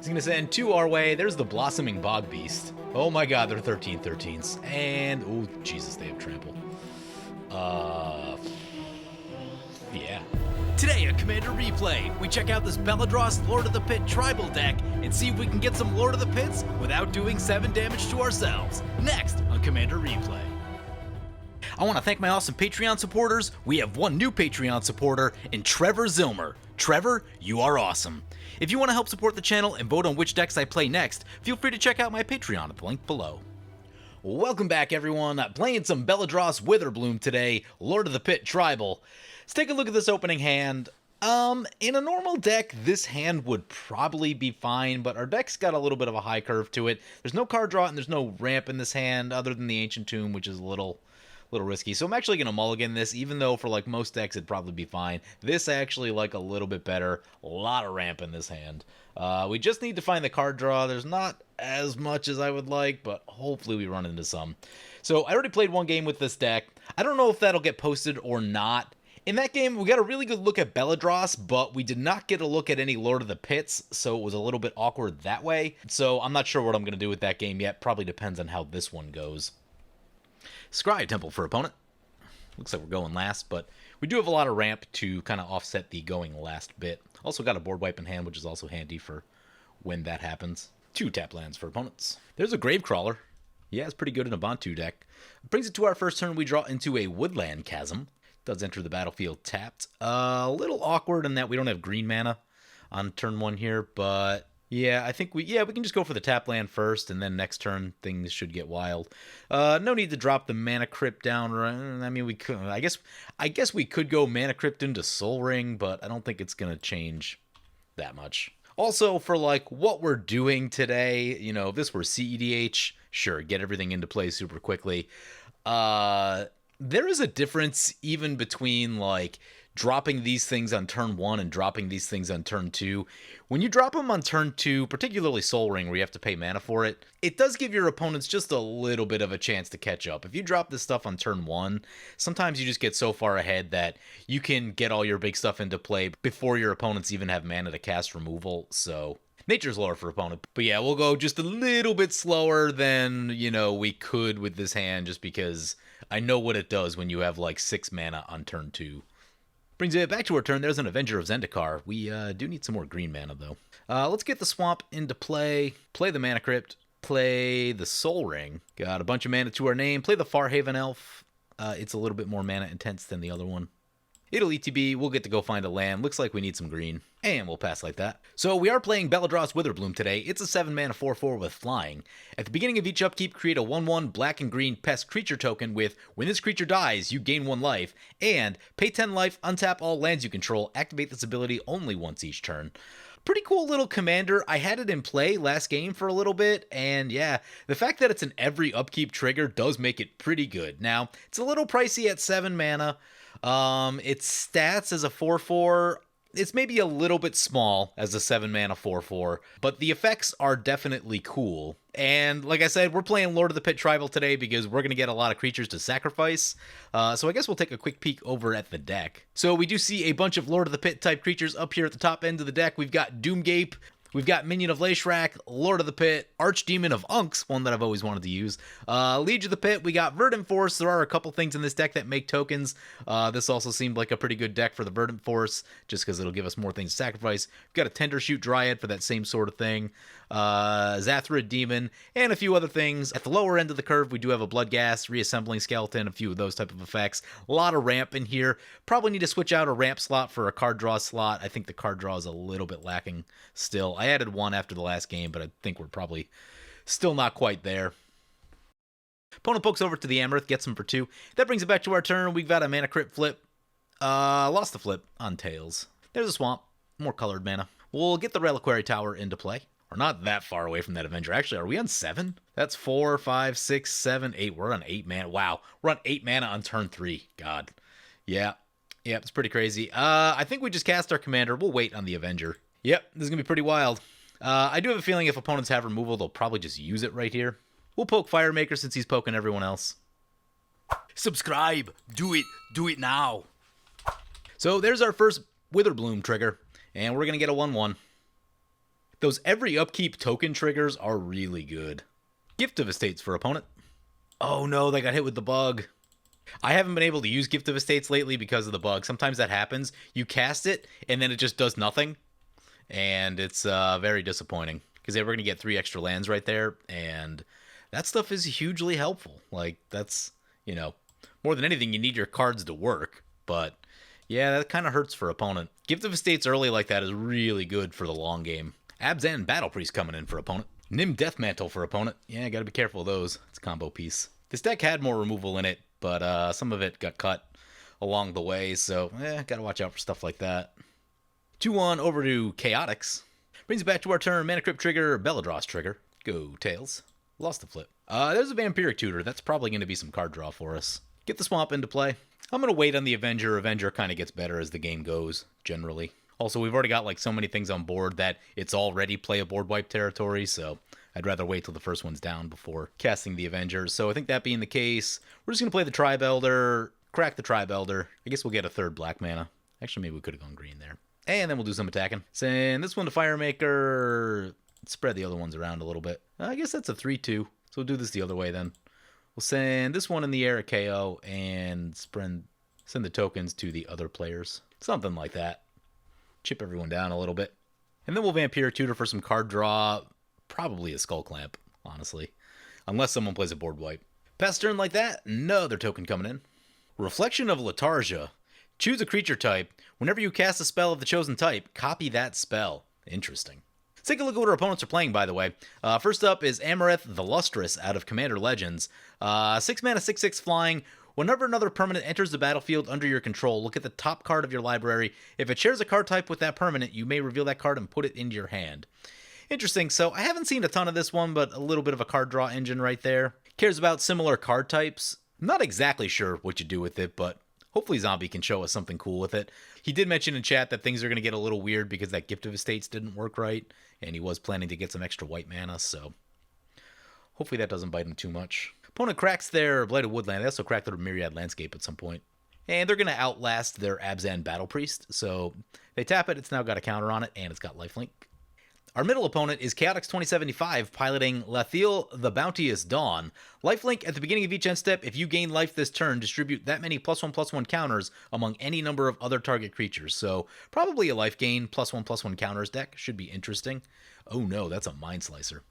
He's going to send 2 our way. There's the Blossoming Bog Beast. Oh my god, they're 13/13s. And, oh, Jesus, they have trample. Yeah. Today on Commander Replay, we check out this Beledros Lord of the Pit tribal deck and see if we can get some Lord of the Pits without doing 7 damage to ourselves. Next on Commander Replay. I want to thank my awesome Patreon supporters. We have one new Patreon supporter in Trevor Zilmer. Trevor, you are awesome. If you want to help support the channel and vote on which decks I play next, feel free to check out my Patreon at the link below. Welcome back, everyone. Playing some Beledros Witherbloom today, Lord of the Pit Tribal. Let's take a look at this opening hand. In a normal deck, this hand would probably be fine, but our deck's got a little bit of a high curve to it. There's no card draw and there's no ramp in this hand other than the Ancient Tomb, which is a little risky. So I'm actually going to mulligan this, even though for like most decks it'd probably be fine. This I actually like a little bit better. A lot of ramp in this hand. We just need to find the card draw. There's not as much as I would like, but hopefully we run into some. So I already played one game with this deck. I don't know if that'll get posted or not. In that game, we got a really good look at Beledros, but we did not get a look at any Lord of the Pits, so it was a little bit awkward that way. So I'm not sure what I'm going to do with that game yet. Probably depends on how this one goes. Scry Temple for opponent. Looks like we're going last, but we do have a lot of ramp to kind of offset the going last bit. Also got a board wipe in hand, which is also handy for when that happens. 2 tap lands for opponents. There's a Gravecrawler. Yeah, it's pretty good in a Bontu deck. Brings it to our first turn. We draw into a Woodland Chasm. Does enter the battlefield tapped. A little awkward in that we don't have green mana on turn 1 here, but yeah, I think we can just go for the tap land first, and then next turn things should get wild. No need to drop the Mana Crypt down. I mean, we could. I guess we could go Mana Crypt into Soul Ring, but I don't think it's gonna change that much. Also, for like what we're doing today, you know, if this were CEDH, sure, get everything into play super quickly. There is a difference even between like dropping these things on turn 1 and dropping these things on turn 2. When you drop them on turn 2, particularly Soul Ring, where you have to pay mana for it, it does give your opponents just a little bit of a chance to catch up. If you drop this stuff on turn 1, sometimes you just get so far ahead that you can get all your big stuff into play before your opponents even have mana to cast removal, so Nature's Lore for opponent. But yeah, we'll go just a little bit slower than, you know, we could with this hand, just because I know what it does when you have like 6 mana on turn 2. Brings it back to our turn. There's an Avenger of Zendikar. We do need some more green mana, though. Let's get the Swamp into play. Play the Mana Crypt. Play the Soul Ring. Got a bunch of mana to our name. Play the Farhaven Elf. It's a little bit more mana intense than the other one. It'll ETB. We'll get to go find a land. Looks like we need some green. And we'll pass like that. So we are playing Beledros Witherbloom today. It's a 7 mana 4/4 with flying. At the beginning of each upkeep, create a 1/1 black and green pest creature token with, when this creature dies, you gain 1 life. And pay 10 life, untap all lands you control, activate this ability only once each turn. Pretty cool little commander. I had it in play last game for a little bit, and yeah, the fact that it's an every upkeep trigger does make it pretty good. Now, it's a little pricey at 7 mana. Its stats as a 4/4, it's maybe a little bit small as a 7 mana 4/4, but the effects are definitely cool. And like I said, we're playing Lord of the Pit Tribal today because we're going to get a lot of creatures to sacrifice. So I guess we'll take a quick peek over at the deck. So we do see a bunch of Lord of the Pit type creatures up here at the top end of the deck. We've got Doomgape. We've got Minion of Leshrac, Lord of the Pit, Archdemon of Unks, one that I've always wanted to use, Liege of the Pit. We got Verdant Force. There are a couple things in this deck that make tokens. This also seemed like a pretty good deck for the Verdant Force, just because it'll give us more things to sacrifice. We've got a Tendershoot Dryad for that same sort of thing, Zathra Demon, and a few other things. At the lower end of the curve, we do have a Bloodghast, Reassembling Skeleton, a few of those type of effects. A lot of ramp in here. Probably need to switch out a ramp slot for a card draw slot. I think the card draw is a little bit lacking still. I added one after the last game, but I think we're probably still not quite there. Opponent pokes over to the Amareth, gets him for 2. That brings it back to our turn. We've got a Mana Crypt flip. Lost the flip on Tails. There's a Swamp. More colored mana. We'll get the Reliquary Tower into play. We're not that far away from that Avenger. Actually, are we on 7? That's 4, 5, 6, 7, 8. We're on 8 mana. Wow. We're on 8 mana on turn 3. God. Yeah. Yeah, it's pretty crazy. I think we just cast our commander. We'll wait on the Avenger. Yep, this is going to be pretty wild. I do have a feeling if opponents have removal, they'll probably just use it right here. We'll poke Firemaker since he's poking everyone else. Subscribe. Do it. Do it now. So there's our first Witherbloom trigger, and we're going to get a 1/1. Those every upkeep token triggers are really good. Gift of Estates for opponent. Oh no, they got hit with the bug. I haven't been able to use Gift of Estates lately because of the bug. Sometimes that happens. You cast it, and then it just does nothing. And it's very disappointing. Because they were going to get 3 extra lands right there. And that stuff is hugely helpful. Like, that's, you know, more than anything, you need your cards to work. But, yeah, that kind of hurts for opponent. Gift of Estates early like that is really good for the long game. Abzan Battle Priest coming in for opponent. Nim Deathmantle for opponent. Yeah, gotta be careful of those. It's a combo piece. This deck had more removal in it, but some of it got cut along the way, so gotta watch out for stuff like that. 2-1 over to Chaotix. Brings it back to our turn. Mana Crypt trigger, Beledros trigger. Go Tails. Lost the flip. There's a Vampiric Tutor. That's probably going to be some card draw for us. Get the Swamp into play. I'm going to wait on the Avenger. Avenger kind of gets better as the game goes, generally. Also, we've already got like so many things on board that it's already play a board wipe territory, so I'd rather wait till the first one's down before casting the Avenger. So I think that being the case, we're just going to play the Tribe Elder, crack the Tribe Elder. I guess we'll get a 3rd black mana. Actually, maybe we could have gone green there. And then we'll do some attacking. Send this one to Firemaker. Spread the other ones around a little bit. I guess that's a 3-2. So we'll do this the other way then. We'll send this one in the air at KO and send the tokens to the other players. Something like that. Chip everyone down a little bit. And then we'll Vampiric Tutor for some card draw. Probably a Skull Clamp, honestly. Unless someone plays a board wipe. Past turn like that, another token coming in. Reflection of Lethargia. Choose a creature type. Whenever you cast a spell of the chosen type, copy that spell. Interesting. Let's take a look at what our opponents are playing, by the way. First up is Amareth the Lustrous out of Commander Legends. 6 mana, 6/6 flying. Whenever another permanent enters the battlefield under your control, look at the top card of your library. If it shares a card type with that permanent, you may reveal that card and put it into your hand. Interesting. So I haven't seen a ton of this one, but a little bit of a card draw engine right there. Cares about similar card types. I'm not exactly sure what you do with it, but hopefully Zombie can show us something cool with it. He did mention in chat that things are going to get a little weird because that Gift of Estates didn't work right, and he was planning to get some extra white mana, so hopefully that doesn't bite him too much. Opponent cracks their Blighted Woodland. They also cracked their Myriad Landscape at some point. And they're going to outlast their Abzan Battle Priest, so they tap it, it's now got a counter on it, and it's got lifelink. Our middle opponent is Chaotix 2075, piloting Lathiel the Bounteous Dawn. Lifelink at the beginning of each end step. If you gain life this turn, distribute that many +1/+1 counters among any number of other target creatures. So probably a life gain +1/+1 counters deck. Should be interesting. Oh no, that's a Mind Slicer.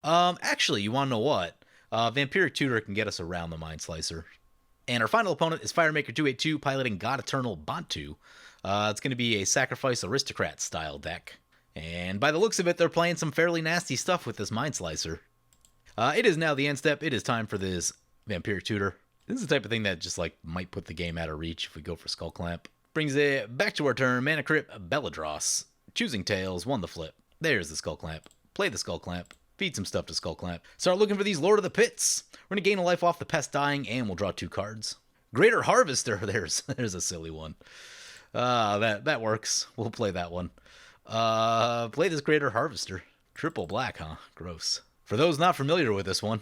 Actually, you want to know what? Vampiric Tutor can get us around the Mind Slicer. And our final opponent is Firemaker 282, piloting God Eternal Bontu. It's going to be a Sacrifice Aristocrat style deck. And by the looks of it, they're playing some fairly nasty stuff with this Mind Slicer. It is now the end step. It is time for this Vampiric Tutor. This is the type of thing that just like might put the game out of reach if we go for Skull Clamp. Brings it back to our turn. Mana Crypt, Beledros. Choosing Tails, won the flip. There's the Skull Clamp. Play the Skull Clamp. Feed some stuff to Skull Clamp. Start looking for these Lord of the Pits. We're going to gain a life off the Pest dying, and we'll draw 2 cards. Greater Harvester. There's a silly one. That works. We'll play that one. Play this Greater Harvester. Triple black, huh? Gross. For those not familiar with this one,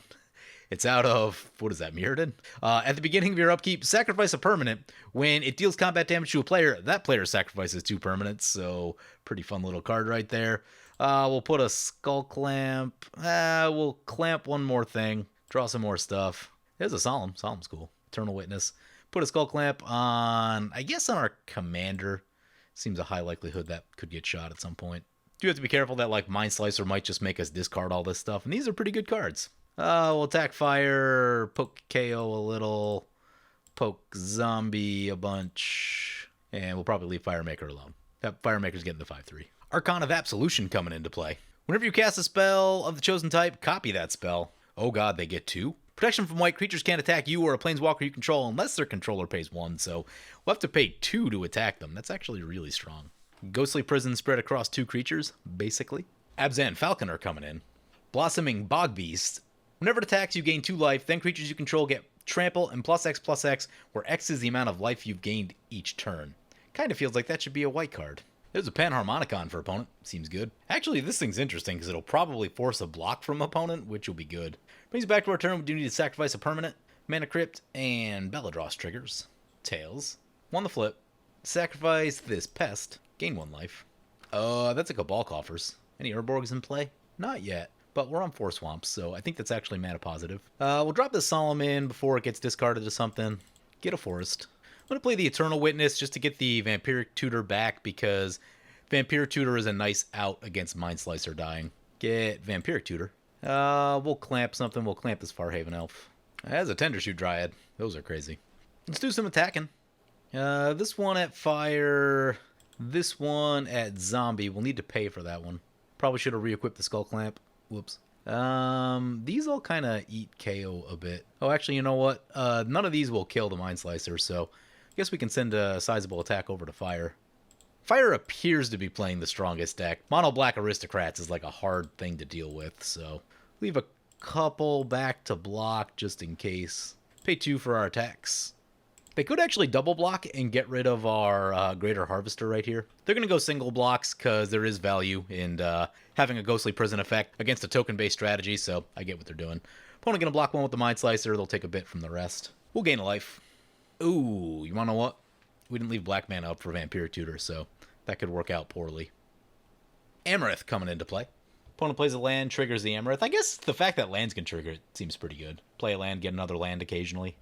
it's out of, what is that, Mirrodin? At the beginning of your upkeep, sacrifice a permanent. When it deals combat damage to a player, that player sacrifices 2 permanents, so pretty fun little card right there. We'll put a Skull Clamp. We'll clamp one more thing. Draw some more stuff. There's a Solemn. Solemn's cool. Eternal Witness. Put a Skull Clamp on, I guess on our commander. Seems a high likelihood that could get shot at some point. Do have to be careful that like Mind Slicer might just make us discard all this stuff. And these are pretty good cards. We'll attack fire, poke KO a little, poke zombie a bunch, and we'll probably leave Firemaker alone. That Firemaker's getting the 5/3. Archon of Absolution coming into play. Whenever you cast a spell of the chosen type, copy that spell. Oh god, they get 2. Protection from white creatures can't attack you or a planeswalker you control unless their controller pays 1, so we'll have to pay 2 to attack them. That's actually really strong. Ghostly Prison spread across 2 creatures, basically. Abzan Falconer coming in. Blossoming Bog Beast. Whenever it attacks, you gain 2 life, then creatures you control get trample and +X/+X, where X is the amount of life you've gained each turn. Kind of feels like that should be a white card. There's a Panharmonicon for opponent. Seems good. Actually, this thing's interesting because it'll probably force a block from opponent, which will be good. Brings it back to our turn. We do need to sacrifice a permanent. Mana Crypt and Beledros triggers. Tails. Won the flip. Sacrifice this Pest. Gain 1 life. That's a Cabal Coffers. Any Urborgs in play? Not yet, but we're on 4 swamps, so I think that's actually mana positive. We'll drop this Solemn in before it gets discarded to something. Get a Forest. I'm going to play the Eternal Witness just to get the Vampiric Tutor back, because Vampiric Tutor is a nice out against Mind Slicer dying. Get Vampiric Tutor. We'll clamp something. We'll clamp this Farhaven Elf. As a Tendershoot Dryad. Those are crazy. Let's do some attacking. This one at Fire. This one at Zombie. We'll need to pay for that one. Probably should have re-equipped the Skull Clamp. Whoops. These all kind of eat KO a bit. Oh, actually, you know what? None of these will kill the Mind Slicer, so I guess we can send a sizable attack over to Fire. Fire appears to be playing the strongest deck. Mono Black Aristocrats is like a hard thing to deal with, so leave a couple back to block just in case. Pay 2 for our attacks. They could actually double block and get rid of our Greater Harvester right here. They're going to go single blocks because there is value in having a Ghostly Prison effect against a token-based strategy, so I get what they're doing. Opponent going to block one with the Mind Slicer. They'll take a bit from the rest. We'll gain a life. Ooh, you want to know what? We didn't leave black mana up for Vampiric Tutor, so that could work out poorly. Amareth coming into play. Opponent plays a land, triggers the Amareth. I guess the fact that lands can trigger it seems pretty good. Play a land, get another land occasionally.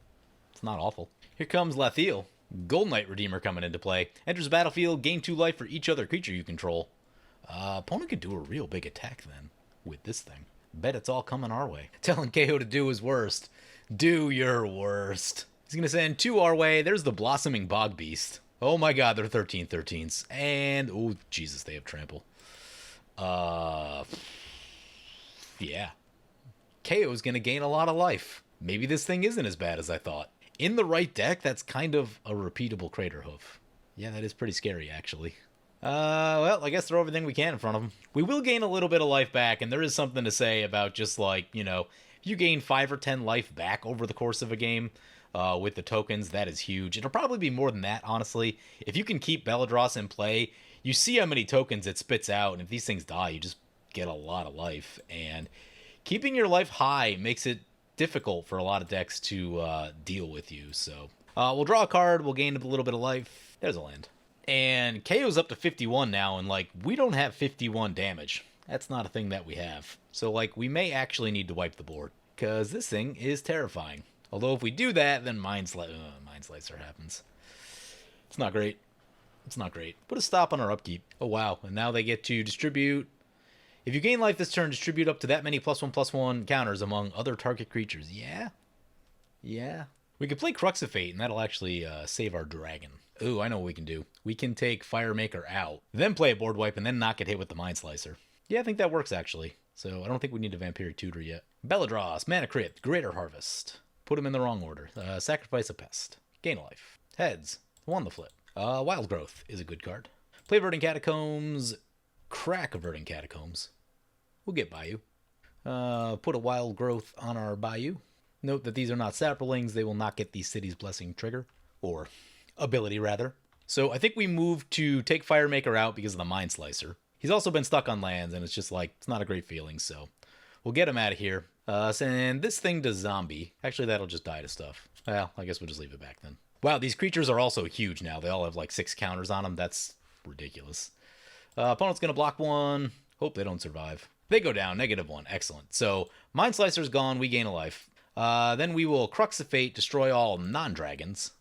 It's not awful. Here comes Lathiel. Golden Knight Redeemer coming into play. Enters the battlefield, gain 2 life for each other creature you control. Opponent could do a real big attack then with this thing. Bet it's all coming our way. Telling KO to do his worst. Do your worst. He's going to send 2 our way. There's the Blossoming Bog Beast. Oh my god, they're 13/13s. And, oh Jesus, they have trample. Yeah. KO's going to gain a lot of life. Maybe this thing isn't as bad as I thought. In the right deck, that's kind of a repeatable Crater Hoof. Yeah, that is pretty scary, actually. Well, I guess throw everything we can in front of them. We will gain a little bit of life back, and there is something to say about just like, you know, if you gain 5 or 10 life back over the course of a game with the tokens, that is huge. It'll probably be more than that, honestly. If you can keep Beledros in play, you see how many tokens it spits out, and if these things die, you just get a lot of life. And keeping your life high makes it difficult for a lot of decks to deal with you. So we'll draw a card, we'll gain a little bit of life. There's a land. And KO's up to 51 now, and like, we don't have 51 damage. That's not a thing that we have. So like, we may actually need to wipe the board, because this thing is terrifying. Although if we do that, then Mind Slicer happens. It's not great. It's not great. Put a stop on our upkeep. Oh wow, and now they get to distribute. If you gain life this turn, distribute up to that many +1/+1 counters among other target creatures. Yeah. Yeah. We could play Crux of Fate, and that'll actually save our dragon. Ooh, I know what we can do. We can take Firemaker out, then play a board wipe, and then not get hit with the Mind Slicer. Yeah, I think that works, actually. So I don't think we need a Vampiric Tutor yet. Beledros, Mana Crypt, Greater Harvest. Put them in the wrong order. Sacrifice a Pest. Gain a life. Heads. 1 the flip. Wild Growth is a good card. Play Verdant Catacombs. Crack a Verdant Catacombs. We'll get Bayou. Put a Wild Growth on our Bayou. Note that these are not saplings. They will not get the City's Blessing trigger. Or ability, rather. So I think we moved to take Firemaker out because of the Mind Slicer. He's also been stuck on lands, and it's just like, it's not a great feeling, so we'll get him out of here. Send this thing to Zombie. Actually, that'll just die to stuff. Well, I guess we'll just leave it back then. Wow, these creatures are also huge now. They all have like 6 counters on them. That's ridiculous. Opponent's going to block 1. Hope they don't survive. They go down, -1. Excellent. So, Mind Slicer's gone. We gain a life. Then we will Crux of Fate, destroy all non-dragons.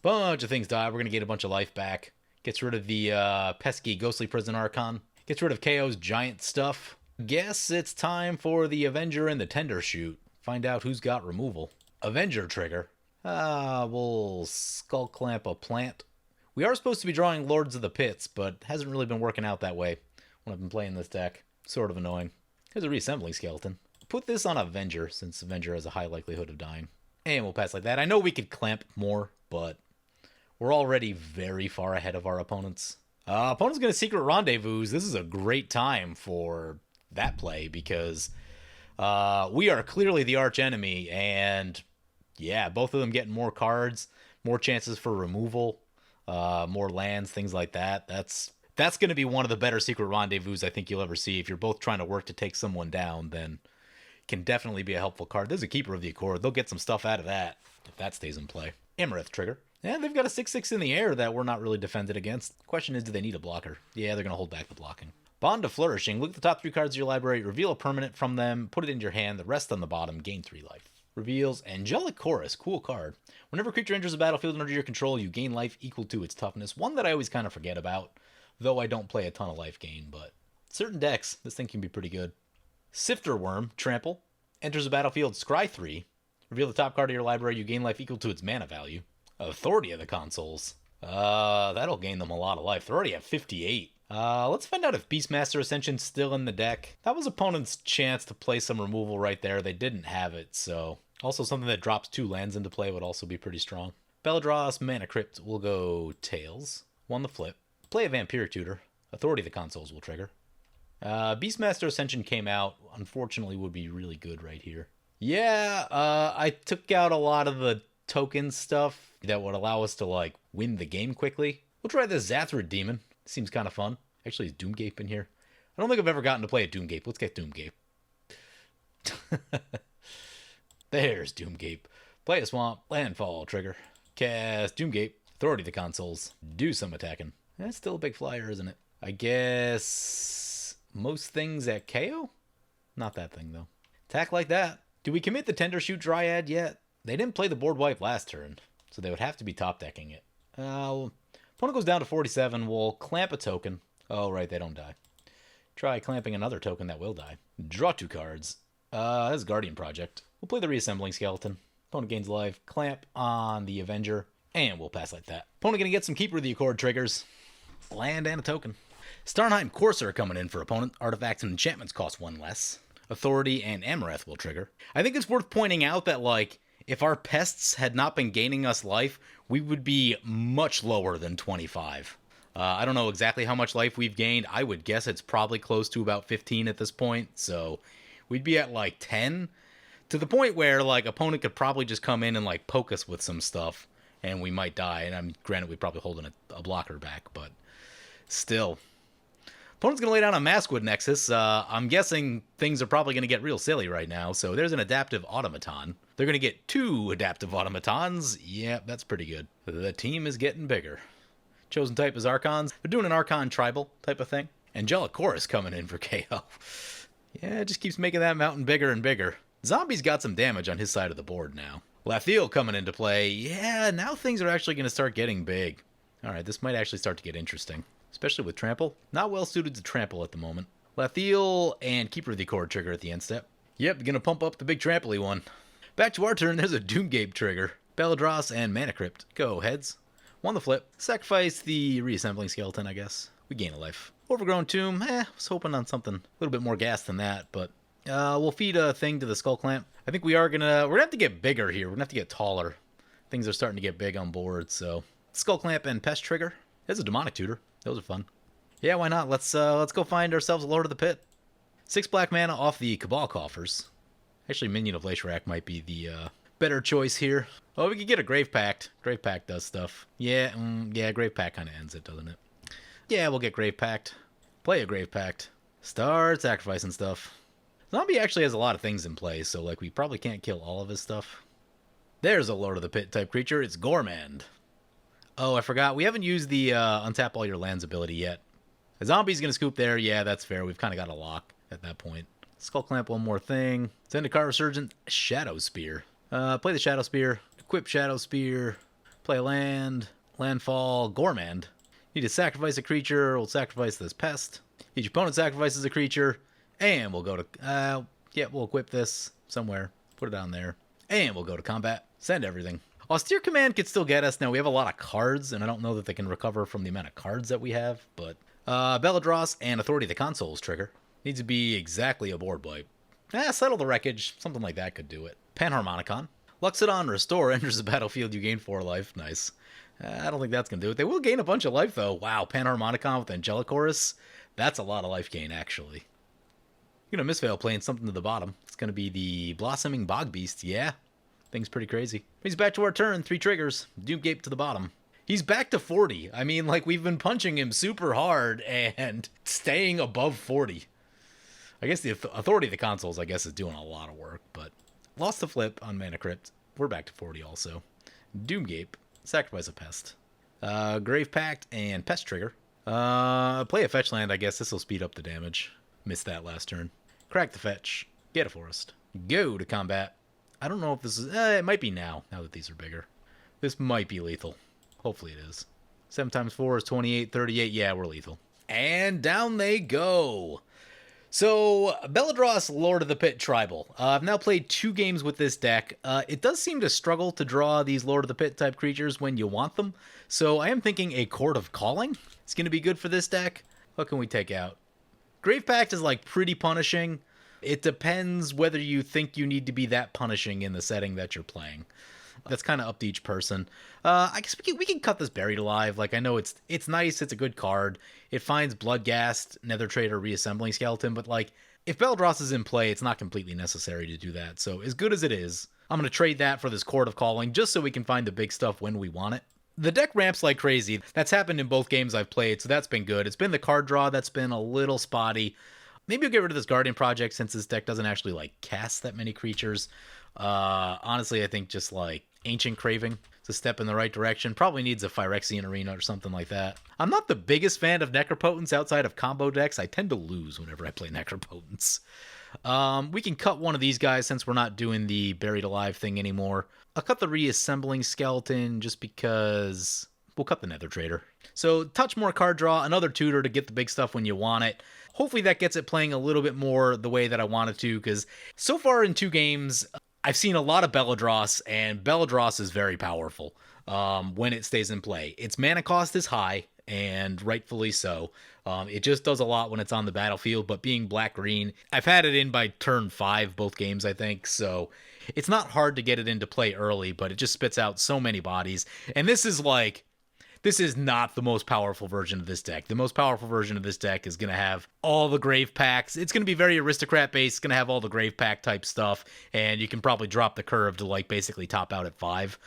Bunch of things die. We're going to get a bunch of life back. Gets rid of the pesky Ghostly Prison Archon. Gets rid of KO's giant stuff. Guess it's time for the Avenger and the Tendershoot. Find out who's got removal. Avenger trigger. We'll Skull Clamp a plant. We are supposed to be drawing Lords of the Pits, but hasn't really been working out that way when I've been playing this deck. Sort of annoying. Here's a Reassembling Skeleton. Put this on Avenger, since Avenger has a high likelihood of dying. And we'll pass like that. I know we could clamp more, but we're already very far ahead of our opponents. Opponent's going to Secret Rendezvous. This is a great time for that play, because we are clearly the arch enemy, and yeah, both of them getting more cards, more chances for removal, more lands, things like that. That's going to be one of the better Secret Rendezvous I think you'll ever see. If you're both trying to work to take someone down, then can definitely be a helpful card. There's a Keeper of the Accord. They'll get some stuff out of that if that stays in play. Amareth trigger. Yeah, they've got a 6/6 in the air that we're not really defended against. Question is, do they need a blocker? Yeah, they're going to hold back the blocking. Bond of Flourishing. Look at the top 3 cards of your library, reveal a permanent from them, put it into your hand, the rest on the bottom, gain 3 life. Reveals Angelic Chorus, cool card. Whenever a creature enters the battlefield under your control, you gain life equal to its toughness. One that I always kind of forget about, though I don't play a ton of life gain, but certain decks, this thing can be pretty good. Sifter Worm, trample. Enters the battlefield, scry 3. Reveal the top card of your library, you gain life equal to its mana value. Authority of the Consoles. That'll gain them a lot of life. They're already at 58. Let's find out if Beastmaster Ascension's still in the deck. That was opponent's chance to play some removal right there. They didn't have it, so... Also something that drops 2 lands into play would also be pretty strong. Beledros, Mana Crypt will go Tails. 1 the flip. Play a Vampire Tutor. Authority of the Consoles will trigger. Beastmaster Ascension came out. Unfortunately would be really good right here. Yeah, I took out a lot of the token stuff that would allow us to, like, win the game quickly. We'll try the Zathrid Demon. Seems kind of fun. Actually, is Doomgape in here? I don't think I've ever gotten to play a Doomgape. Let's get Doomgape. There's Doomgape. Play a Swamp, Landfall, trigger. Cast Doomgape, Authority of the Consoles. Do some attacking. That's still a big flyer, isn't it? I guess... most things at KO? Not that thing, though. Attack like that. Do we commit the Tendershoot Dryad yet? They didn't play the board wipe last turn, so they would have to be top decking it. Opponent goes down to 47. We'll clamp a token. Oh, right, they don't die. Try clamping another token that will die. Draw 2 cards. That's Guardian Project. We'll play the Reassembling Skeleton. Opponent gains life. Clamp on the Avenger. And we'll pass like that. Opponent gonna get some Keeper of the Accord triggers. Land and a token. Starnheim Courser coming in for opponent. Artifacts and enchantments cost 1 less. Authority and Amareth will trigger. I think it's worth pointing out that, like, if our pests had not been gaining us life, we would be much lower than 25. I don't know exactly how much life we've gained. I would guess it's probably close to about 15 at this point. So we'd be at like 10. To the point where, like, opponent could probably just come in and, like, poke us with some stuff. And we might die. And I'm granted, we'd probably holding a blocker back. But still. Opponent's going to lay down a Maskwood Nexus. I'm guessing things are probably going to get real silly right now. So there's an Adaptive Automaton. They're going to get 2 Adaptive Automatons. Yep, that's pretty good. The team is getting bigger. Chosen type is Archons. They're doing an Archon Tribal type of thing. Angelic Chorus coming in for KO. Yeah, it just keeps making that mountain bigger and bigger. Zombie's got some damage on his side of the board now. Lathiel coming into play. Yeah, now things are actually going to start getting big. Alright, this might actually start to get interesting. Especially with Trample. Not well suited to Trample at the moment. Lathiel and Keeper of the Accord trigger at the end step. Yep, gonna pump up the big trample-y one. Back to our turn, there's a Doomgape trigger. Beledros and Mana Crypt. Go, heads. 1 the flip. Sacrifice the Reassembling Skeleton, I guess. We gain a life. Overgrown Tomb. Was hoping on something a little bit more gas than that, but we'll feed a thing to the Skull Clamp. I think we're gonna have to get bigger here. We're gonna have to get taller. Things are starting to get big on board, so Skull Clamp and Pest trigger. There's a Demonic Tutor. Those are fun. Yeah, why not? Let's go find ourselves a Lord of the Pit. 6 black mana off the Cabal Coffers. Actually, Minion of Lacerak might be the better choice here. Oh, we could get a Grave Pact. Grave Pact does stuff. Yeah, Grave Pact kind of ends it, doesn't it? Yeah, we'll get Grave Pact. Play a Grave Pact. Start sacrificing stuff. Zombie actually has a lot of things in play, so like we probably can't kill all of his stuff. There's a Lord of the Pit type creature. It's Gormand. Oh, I forgot. We haven't used the untap all your lands ability yet. A zombie's going to scoop there. Yeah, that's fair. We've kind of got a lock at that point. Skull Clamp, one more thing. Zendikar Resurgent, Shadow Spear. Play the Shadow Spear. Equip Shadow Spear. Play a land. Landfall. Gormand. Need to sacrifice a creature. We'll sacrifice this pest. Each opponent sacrifices a creature. And we'll go to... we'll equip this somewhere. Put it down there. And we'll go to combat. Send everything. Austere Command could still get us. Now, we have a lot of cards, and I don't know that they can recover from the amount of cards that we have, but... Beledros and Authority of the Consoles trigger. Needs to be exactly a board wipe. Settle the Wreckage. Something like that could do it. Panharmonicon. Luxodon Restore enters the battlefield. You gain 4 life. Nice. I don't think that's going to do it. They will gain a bunch of life, though. Wow, Panharmonicon with Angelic Chorus. That's a lot of life gain, actually. You're going to misfail playing something to the bottom. It's going to be the Blossoming Bog Beast. Yeah. Thing's pretty crazy. He's back to our turn. 3 triggers. Doomgape to the bottom. He's back to 40. I mean, like, we've been punching him super hard and staying above 40. I guess the Authority of the Consoles, I guess, is doing a lot of work, but lost the flip on Mana Crypt. We're back to 40 also. Doomgape. Sacrifice a Pest. Grave Pact and Pest trigger. Play a fetch land, I guess. This will speed up the damage. Missed that last turn. Crack the fetch. Get a forest. Go to combat. I don't know if this is... it might be now that these are bigger. This might be lethal. Hopefully it is. 7 times 4 is 28, 38. Yeah, we're lethal. And down they go. So, Beledros, Lord of the Pit Tribal. I've now played 2 games with this deck. It does seem to struggle to draw these Lord of the Pit type creatures when you want them. So, I am thinking a Court of Calling is going to be good for this deck. What can we take out? Grave Pact is like pretty punishing. It depends whether you think you need to be that punishing in the setting that you're playing. That's kind of up to each person. I guess we can cut this Buried Alive. Like, I know it's nice, it's a good card. It finds Bloodghast, Nether Trader, Reassembling Skeleton, but like, if Beledros is in play, it's not completely necessary to do that. So as good as it is, I'm going to trade that for this Court of Calling, just so we can find the big stuff when we want it. The deck ramps like crazy. That's happened in both games I've played, so that's been good. It's been the card draw that's been a little spotty. Maybe I'll get rid of this Guardian Project since this deck doesn't actually like cast that many creatures. Honestly, I think just like Ancient Craving is a step in the right direction. Probably needs a Phyrexian Arena or something like that. I'm not the biggest fan of Necropotence outside of combo decks. I tend to lose whenever I play Necropotence. We can cut one of these guys since we're not doing the Buried Alive thing anymore. I'll cut the Reassembling Skeleton just because we'll cut the Nether Trader. So touch more card draw, another Tutor to get the big stuff when you want it. Hopefully that gets it playing a little bit more the way that I want it to, because so far in 2 games, I've seen a lot of Beledros, and Beledros is very powerful when it stays in play. Its mana cost is high, and rightfully so. It just does a lot when it's on the battlefield, but being black-green, I've had it in by turn 5 both games, I think, so it's not hard to get it into play early, but it just spits out so many bodies, and this is not the most powerful version of this deck. The most powerful version of this deck is going to have all the Grave Packs. It's going to be very Aristocrat-based. It's going to have all the Grave Pack type stuff, and you can probably drop the curve to, like, basically top out at 5.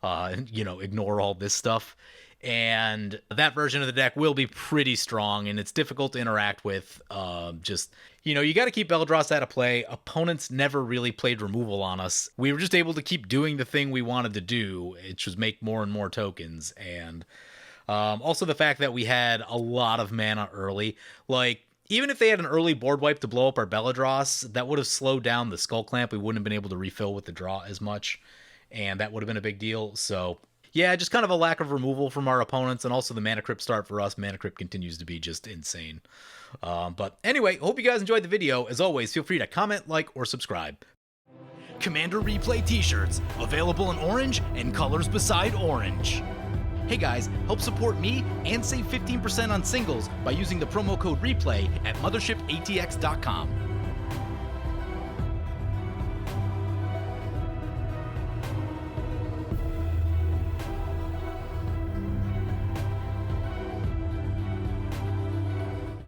Ignore all this stuff. And that version of the deck will be pretty strong, and it's difficult to interact with. You got to keep Beledros out of play. Opponents never really played removal on us. We were just able to keep doing the thing we wanted to do, which was make more and more tokens. And also the fact that we had a lot of mana early. Like, even if they had an early board wipe to blow up our Beledros, that would have slowed down the Skull Clamp. We wouldn't have been able to refill with the draw as much, and that would have been a big deal. So yeah, just kind of a lack of removal from our opponents, and also the Mana Crypt start for us. Mana Crypt continues to be just insane. But anyway, hope you guys enjoyed the video. As always, feel free to comment, like, or subscribe. Commander Replay t-shirts, available in orange and colors beside orange. Hey guys, help support me and save 15% on singles by using the promo code REPLAY at mothershipatx.com.